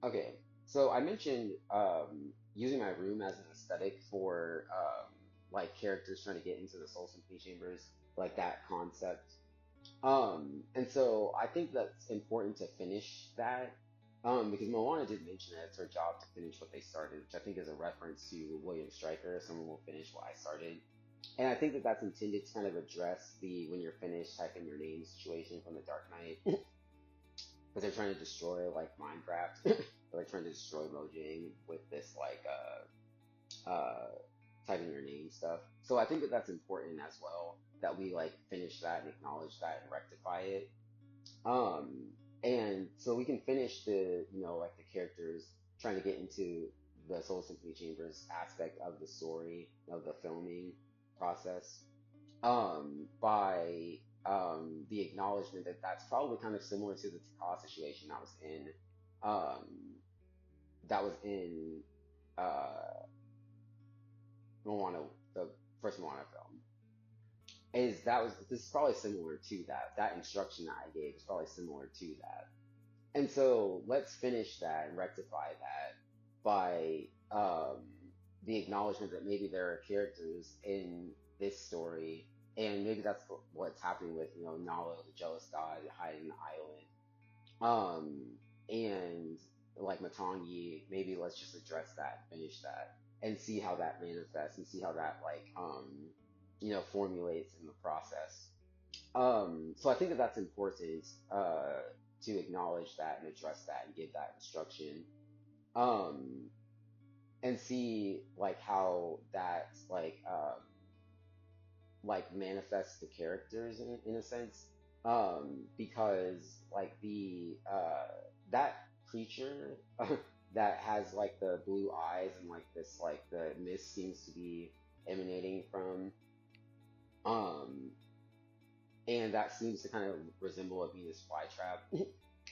Okay, so I mentioned using my room as an aesthetic for like characters trying to get into the Soul Symphony Chambers, like that concept. And so I think that's important to finish that. Because Moana did mention that it's her job to finish what they started, which I think is a reference to William Stryker. Someone will finish what I started. And I think that that's intended to kind of address the when you're finished, type in your name situation from the Dark Knight. Because they're trying to destroy like Minecraft. They're like trying to destroy Mojang with this like type in your name stuff. So I think that that's important as well that we like finish that and acknowledge that and rectify it. And so we can finish the like the characters trying to get into the Soul Symphony Chambers aspect of the story of the filming process by the acknowledgement that that's probably kind of similar to the Taka situation um, that was in uh, Moana, the first Moana film. Is that was this is probably similar to that. That instruction that I gave is probably similar to that. And so let's finish that and rectify that by the acknowledgement that maybe there are characters in this story, and maybe that's what's happening with Nala, the jealous god, hiding in the island, and like Matangi. Maybe let's just address that, and finish that, and see how that manifests, and see how that like formulates in the process. So I think that that's important to acknowledge that and address that and give that instruction. Um, and see like how that like manifests the characters in a sense. Because like the that creature that has like the blue eyes and like this like the mist seems to be emanating from. Um, and that seems to kind of resemble a Venus flytrap.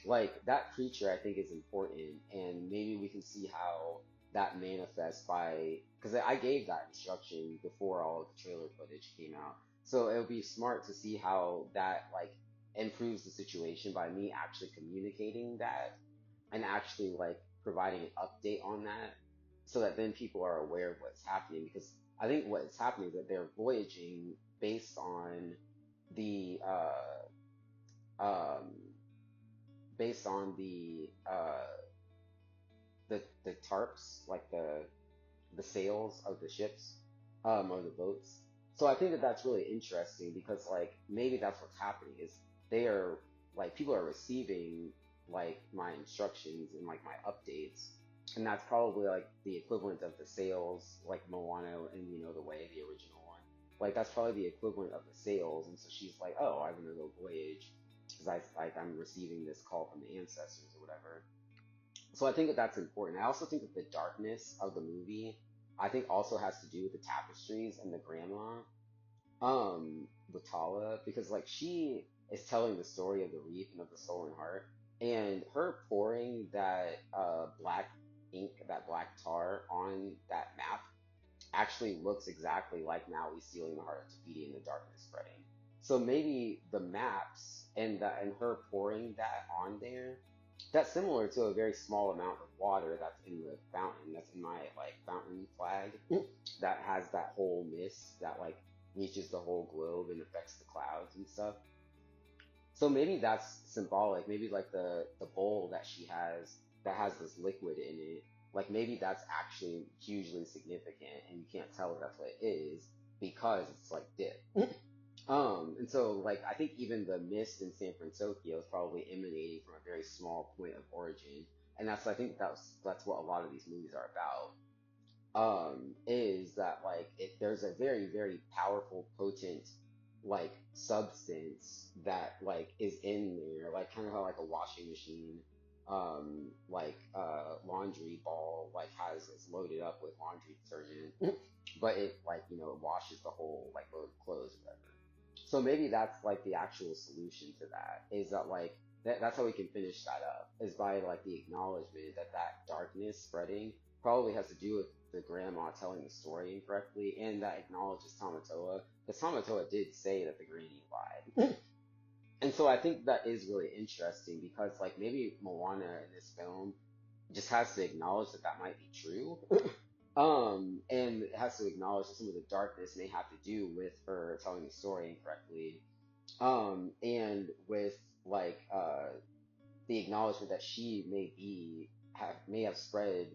Like that creature, I think is important, and maybe we can see how that manifests by because I gave that instruction before all of the trailer footage came out. So it would be smart to see how that like improves the situation by me actually communicating that and actually like providing an update on that, so that then people are aware of what's happening. Because I think what's happening is that they're voyaging based on the um, based on the tarps, like the sails of the ships, or the boats. So I think that that's really interesting because like maybe that's what's happening is they are like people are receiving like my instructions and like my updates, and that's probably like the equivalent of the sails like Moana and the way the original one. Like that's probably the equivalent of the sails, and so she's like, oh, I'm gonna go voyage because I'm receiving this call from the ancestors or whatever. So I think that that's important. I also think that the darkness of the movie, I think also has to do with the tapestries and the grandma, with Tala, because like she is telling the story of the reef and of the soul and heart, and her pouring that black ink, that black tar on that map actually looks exactly like Maui sealing the heart of Tafiti and the darkness spreading. So maybe the maps and her pouring that on there, that's similar to a very small amount of water that's in the fountain, that's in my like fountain flag, that has that whole mist that like reaches the whole globe and affects the clouds and stuff. So maybe that's symbolic. Maybe like the bowl that she has that has this liquid in it, like maybe that's actually hugely significant, and you can't tell if that's what it is because it's like dip. And so like I think even the mist in San Francisco is probably emanating from a very small point of origin, and I think that's what a lot of these movies are about. Is that like there's a very very powerful potent like substance that like is in there, like kind of how like a washing machine like laundry ball like has is loaded up with laundry detergent, but it like it washes the whole like load of clothes or whatever. So maybe that's like the actual solution to that, is that like that's how we can finish that up, is by like the acknowledgement that that darkness spreading probably has to do with the grandma telling the story incorrectly, and that acknowledges Tamatoa, because Tamatoa did say that the granny lied. And so I think that is really interesting because like maybe Moana in this film just has to acknowledge that that might be true. And it has to acknowledge that some of the darkness may have to do with her telling the story incorrectly. And with like the acknowledgement that she may have spread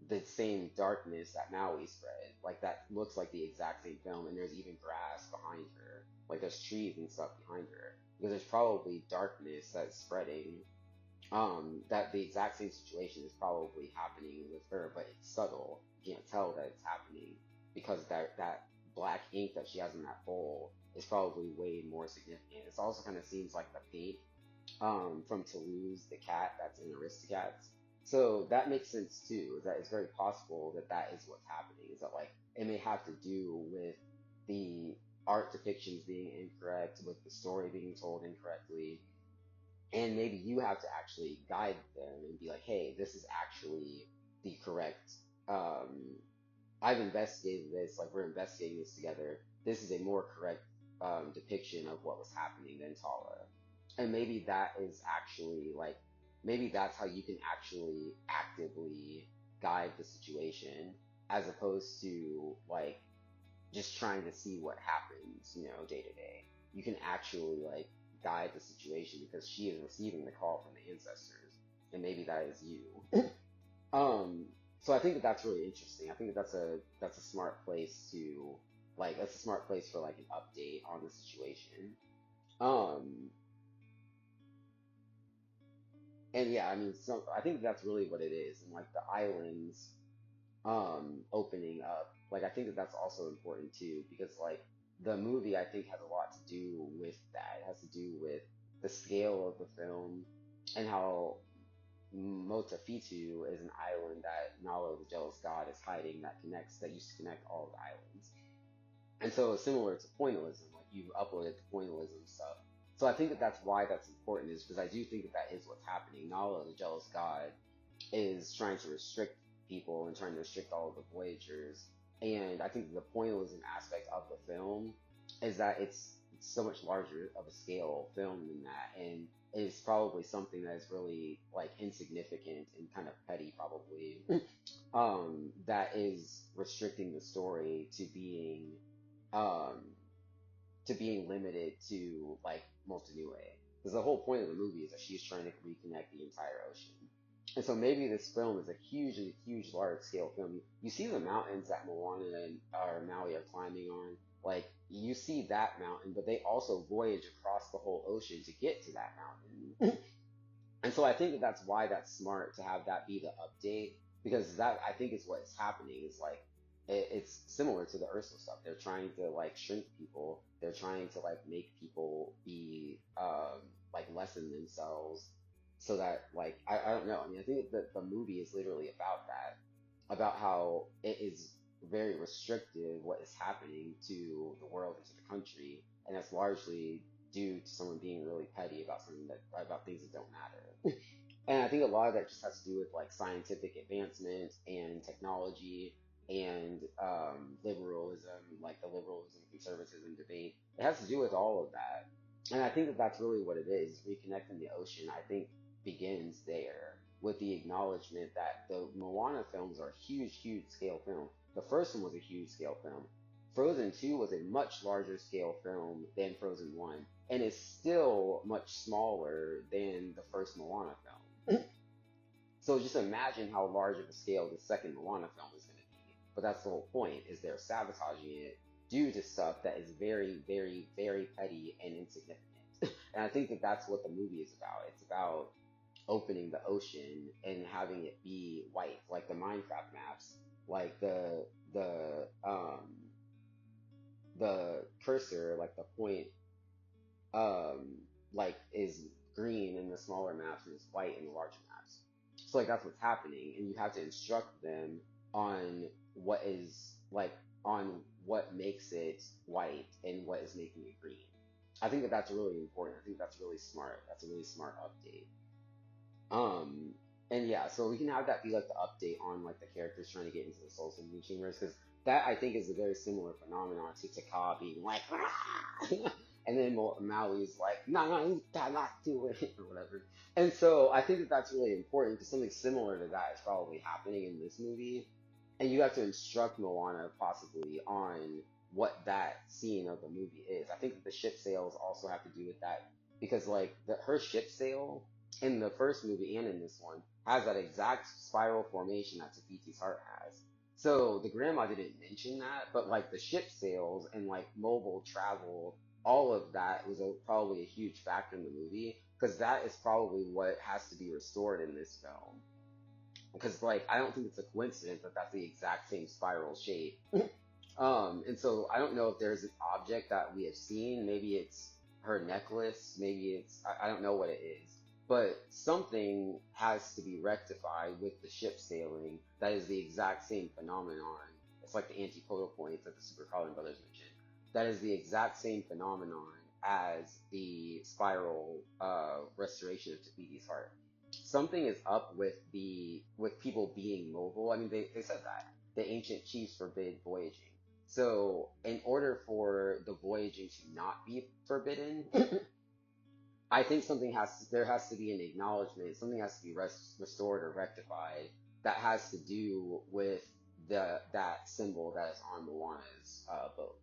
the same darkness that Maui spread. Like that looks like the exact same film, and there's even grass behind her. Like there's trees and stuff behind her. Because there's probably darkness that's spreading. That the exact same situation is probably happening with her, but it's subtle. You can't tell that it's happening because that black ink that she has in that bowl is probably way more significant. It also kind of seems like the paint from Toulouse, the cat that's in Aristocats. So that makes sense too. Is that it's very possible that that is what's happening. Is that like it may have to do with the art depictions being incorrect, with the story being told incorrectly, and maybe you have to actually guide them and be like, hey, this is actually the correct. Um, I've investigated this. Like we're investigating this together. This is a more correct depiction of what was happening than Tala, and maybe that is actually like maybe that's how you can actually actively guide the situation as opposed to like just trying to see what happens, day to day. You can actually like guide the situation because she is receiving the call from the ancestors, and maybe that is you. Um, so I think that that's really interesting. I think that that's a smart place to like that's a smart place for like an update on the situation. Um, and yeah, I mean, so I think that's really what it is, and like the islands opening up. Like I think that that's also important too because like the movie I think has a lot to do with that. It has to do with the scale of the film and how Motafitu is an island that Nalo the jealous god is hiding that used to connect all of the islands. And so it's similar to pointillism, like you uploaded the pointillism stuff. So I think that that's why that's important, is because I do think that that is what's happening. Nala, the jealous god, is trying to restrict people and trying to restrict all of the Voyagers. And I think the pointillism aspect of the film is that it's so much larger of a scale film than that, and it's probably something that is really like insignificant and kind of petty, probably, that is restricting the story um, to being limited to like Motunui. Because the whole point of the movie is that she's trying to reconnect the entire ocean. And so maybe this film is a huge, large scale film. You see the mountains that Moana and or Maui are climbing on. Like you see that mountain, but they also voyage across the whole ocean to get to that mountain. And so I think that that's why that's smart to have that be the update, because that I think is what's happening is like it's similar to the Ursula stuff. They're trying to like shrink people. They're trying to like make people be like lessen themselves so that like I don't know. I mean I think that the movie is literally about that, about how it is very restrictive what is happening to the world and to the country, and that's largely due to someone being really petty about something that about things that don't matter. And I think a lot of that just has to do with like scientific advancement and technology and liberalism, like the liberalism conservatism debate. It has to do with all of that. And I think that that's really what it is. Reconnecting the ocean, I think, begins there with the acknowledgement that the Moana films are huge scale film. The first one was a huge scale film. Frozen 2 was a much larger scale film than Frozen 1, and is still much smaller than the first Moana film. So just imagine how large of a scale the second Moana film is going to be. But that's the whole point, is they're sabotaging it due to stuff that is very petty and insignificant. And I think that that's what the movie is about. It's about opening the ocean and having it be white, like the Minecraft maps, like the cursor, like the point, um, like is green in the smaller maps and it's white in the larger maps. So like that's what's happening, and you have to instruct them on what is like on what makes it white and what is making it green. I think that that's really important. I think that's really smart. That's a really smart update. And yeah, so we can have that be like the update on like the characters trying to get into the Soul Singing Chambers, because that I think is a very similar phenomenon to Taka being like, and then Maui's like, nah, you cannot do it, or whatever. And so I think that that's really important because something similar to that is probably happening in this movie. And you have to instruct Moana possibly on what that scene of the movie is. I think that the ship sails also have to do with that because like her ship sail in the first movie and in this one has that exact spiral formation that Tafiti's heart has. So the grandma didn't mention that, but like the ship sails and like mobile travel, all of that was probably a huge factor in the movie because that is probably what has to be restored in this film. Because like I don't think it's a coincidence that that's the exact same spiral shape. And so I don't know if there's an object that we have seen. Maybe it's her necklace. Maybe I don't know what it is. But something has to be rectified with the ship sailing that is the exact same phenomenon. It's like the antipodal points that the Super Carlin brothers mentioned. That is the exact same phenomenon as the spiral restoration of Tafiti's heart. Something is up with people being mobile. I mean, they said that the ancient chiefs forbid voyaging. So, in order for the voyaging to not be forbidden, I think there has to be an acknowledgement, something has to be restored or rectified that has to do with that symbol that is on Moana's boat.